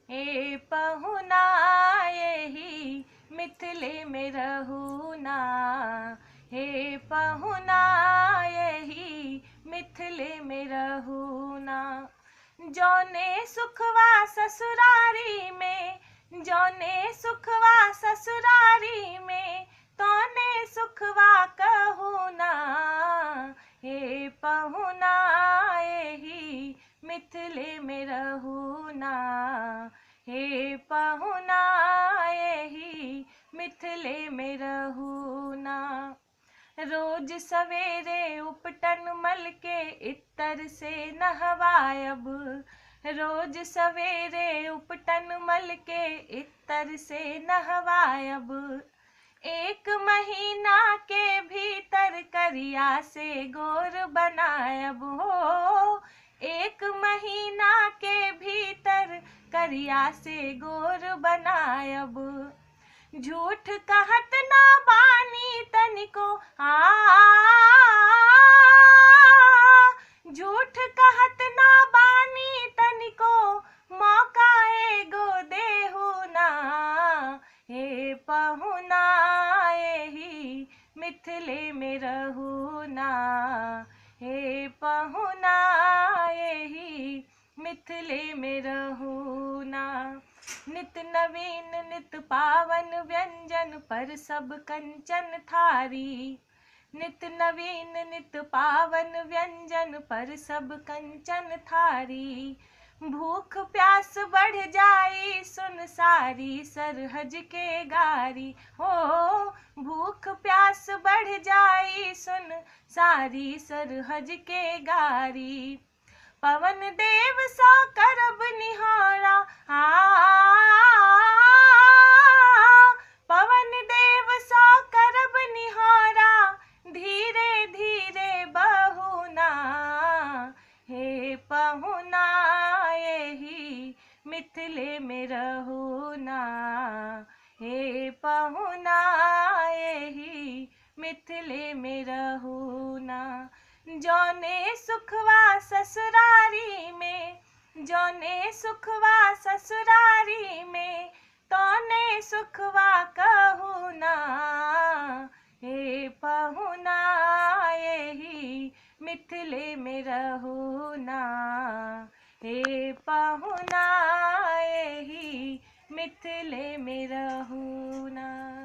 हे पहुना यही मिथिले में रहूना, हे पहुना यही मिथिले में रहूना। जौने सुखवा ससुरारी में, जौने सुखवा ससुरारी में, तौने सुखवा कहूना, हे पहुना यही मिथिले में रहूना, हे पहुना यही मिथिले में रहूना। रोज सवेरे उपटन मल के इत्तर से नहवायब, रोज सवेरे उपटन मल के इत्तर से नहवायब। एक महीना के भीतर करिया से गोर बनायब हो, एक महीना के भीतर करिया से गोर बनायब। झूठ कहत ना बानी तनिको, झूठ कहत ना बानी तनिको, मौका एगो देहु ना, हे पहुना यही मिथिले में रहूना, हे पहुना यही मिथिले में रहूना। नित नवीन नित पावन व्यंजन पर सब कंचन थारी, नित नवीन नित पावन व्यंजन पर सब कंचन थारी। भूख प्यास बढ़ जाई सुन सारी सरहज के गारी, हो भूख प्यास बढ़ जाई सुन सारी सरहज के गारी। पवन देव सा करब निहारा, पवन देव सा करब निहारा, धीरे धीरे बहूना, हे पहुना यही मिथिले में रहूना, हे पहुना यही मिथिले में रहूना। जौने सुखवा ससुरारी में, जौने सुखवा ससुरारी में, तौने सुखवा कहूना, हे पहुना यही मिथिले में रहूना, हे पहुना यही मिथिले में रहूना।